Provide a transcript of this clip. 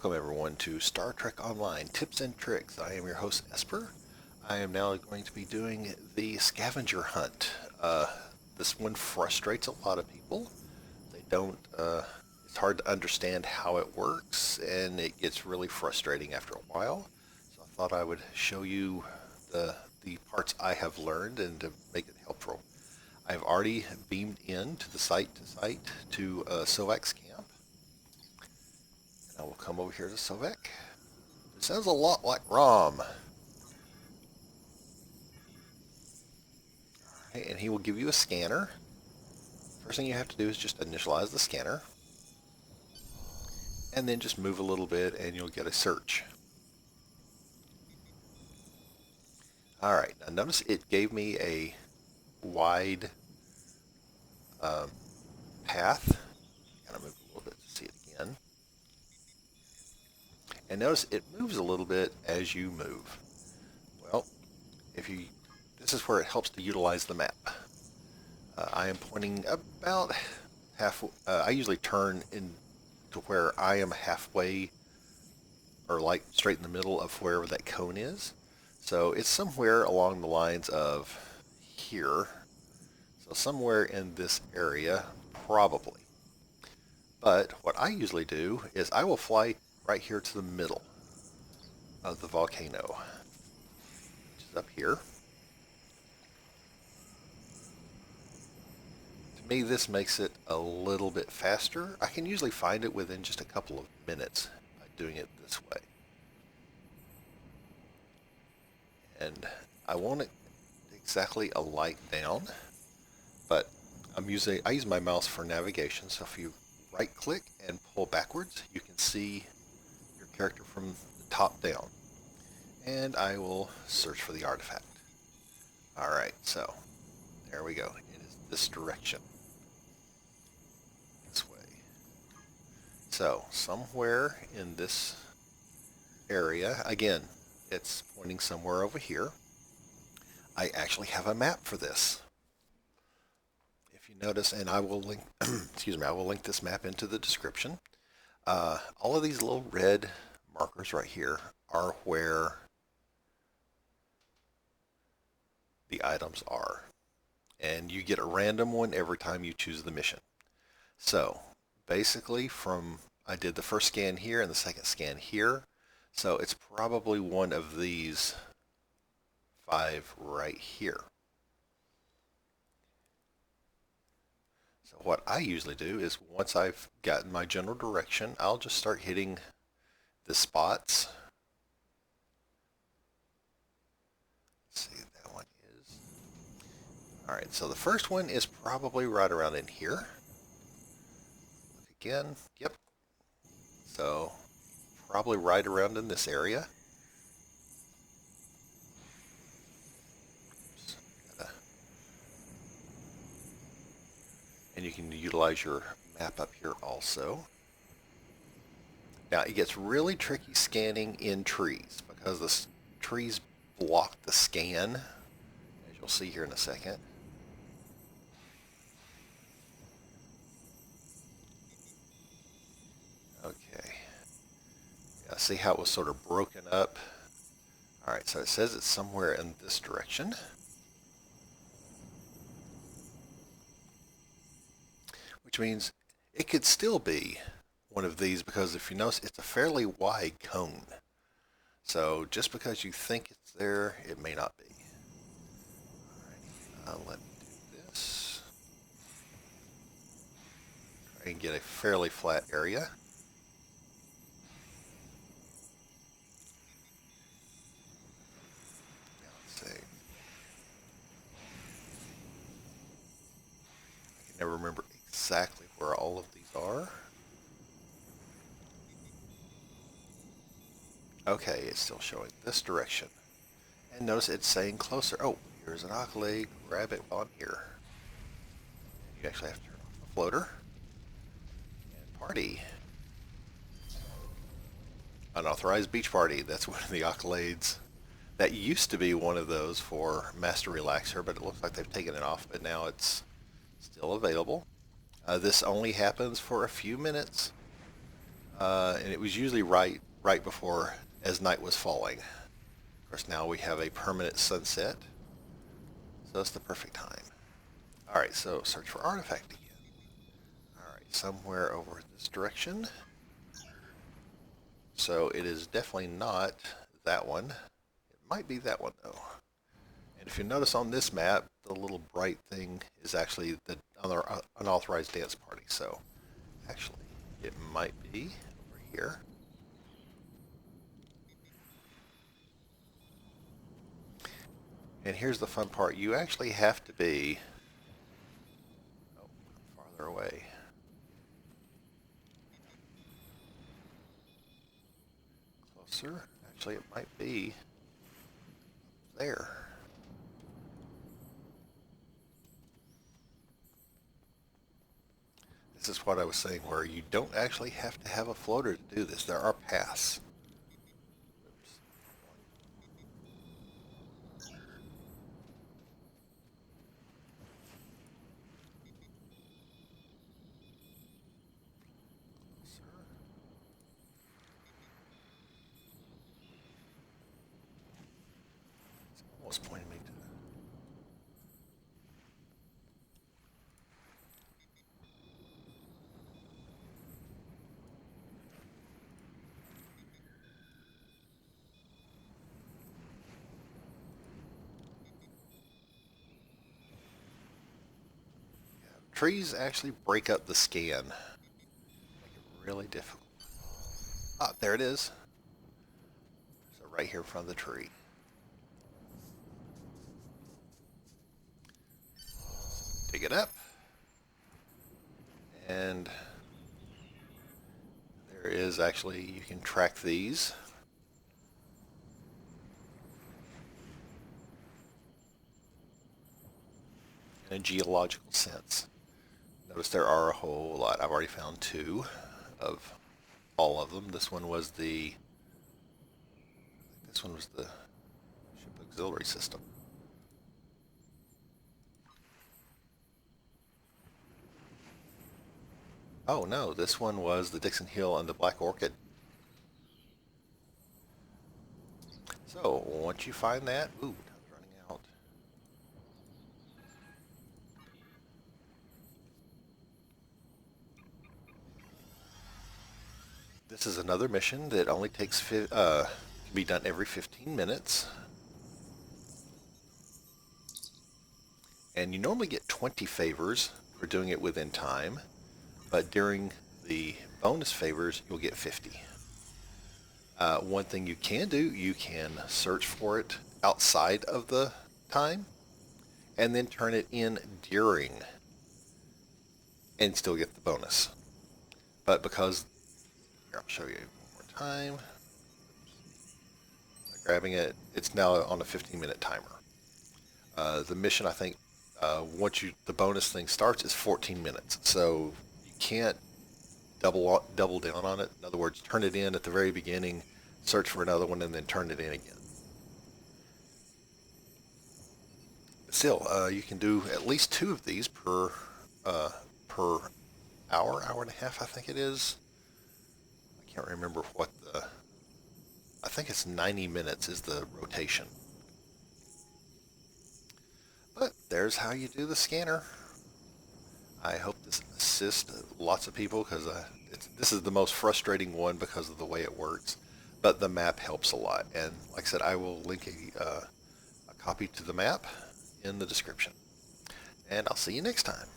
Welcome everyone to Star Trek Online Tips and Tricks. I am your host Esper. I am now going to be doing the scavenger hunt. This one frustrates a lot of people. They don't, it's hard to understand how it works and it gets really frustrating after a while. So I thought I would show you the parts I have learned and to make it helpful. I've already beamed in to the site to Sovak's camp. I will come over here to Sovek. It sounds a lot like Rom. Right, and he will give you a scanner. First thing you have to do is just initialize the scanner. And then just move a little bit and you'll get a search. Alright, now notice it gave me a wide path. Gotta move a little bit to see it again. And notice it moves a little bit as you move. Well, this is where it helps to utilize the map. I am pointing about half. I usually turn in to where I am halfway, or like straight in the middle of wherever that cone is. So it's somewhere along the lines of here. So somewhere in this area, probably. But what I usually do is I will fly right here to the middle of the volcano, which is up here. To me, this makes it a little bit faster. I can usually find it within just a couple of minutes by doing it this way. And I want it exactly a light down, but I use my mouse for navigation, so if you right click and pull backwards, you can see your character from the top down. And I will search for the artifact. Alright, so there we go. It is this direction. This way. So somewhere in this area, again, it's pointing somewhere over here. I actually have a map for this. If you notice, and I will link, excuse me, I will link this map into the description. All of these little red markers right here are where the items are. And you get a random one every time you choose the mission. So basically I did the first scan here and the second scan here. So it's probably one of these 5 right here. So what I usually do is once I've gotten my general direction, I'll just start hitting the spots. Let's see, that one is. Alright, so the first one is probably right around in here. Look again. Yep. So probably right around in this area. And you can utilize your map up here also. Now it gets really tricky scanning in trees because the trees block the scan, as you'll see here in a second. Okay. Yeah, see how it was sort of broken up? Alright, so it says it's somewhere in this direction. Which means it could still be one of these because if you notice, it's a fairly wide cone. So just because you think it's there, it may not be. Alright, let me do this. Try and get a fairly flat area. Never remember exactly where all of these are. Okay, it's still showing this direction. And notice it's saying closer. Oh, here's an accolade. Grab it while I'm here. You actually have to turn off the floater. And party. Unauthorized beach party. That's one of the accolades. That used to be one of those for Master Relaxer, but it looks like they've taken it off, but now it's still available. This only happens for a few minutes. and it was usually right before as night was falling. Of course, now we have a permanent sunset, so it's the perfect time. All right, so search for artifact again. All right, somewhere over this direction. So it is definitely not that one. It might be that one though. And if you notice on this map, the little bright thing is actually the other unauthorized dance party. So actually, it might be over here. And here's the fun part. You actually have to be farther away. Closer. Actually, it might be there. This is what I was saying, where you don't actually have to have a floater to do this. There are paths. Almost pointing me to trees actually break up the scan. Make it really difficult. Ah, there it is. So right here in front of the tree. Dig it up. And there is actually, you can track these. In a geological sense. Notice there are a whole lot. I've already found 2 of all of them. This one was the ship auxiliary system. Oh no, this one was the Dixon Hill and the Black Orchid. So once you find that, ooh, time's running out. This is another mission that only takes can be done every 15 minutes. And you normally get 20 favors for doing it within time, but during the bonus favors, you'll get 50. One thing you can do, you can search for it outside of the time and then turn it in during and still get the bonus. But because, here, I'll show you one more time. By grabbing it, it's now on a 15-minute timer. The mission, I think, once the bonus thing starts, is 14 minutes. So you can't double down on it. In other words, turn it in at the very beginning, search for another one, and then turn it in again. Still, you can do at least 2 of these per hour and a half, I think it is. I can't remember what I think it's 90 minutes is the rotation. But there's how you do the scanner. I hope this assists lots of people, because this is the most frustrating one because of the way it works. But the map helps a lot. And like I said, I will link a copy to the map in the description. And I'll see you next time.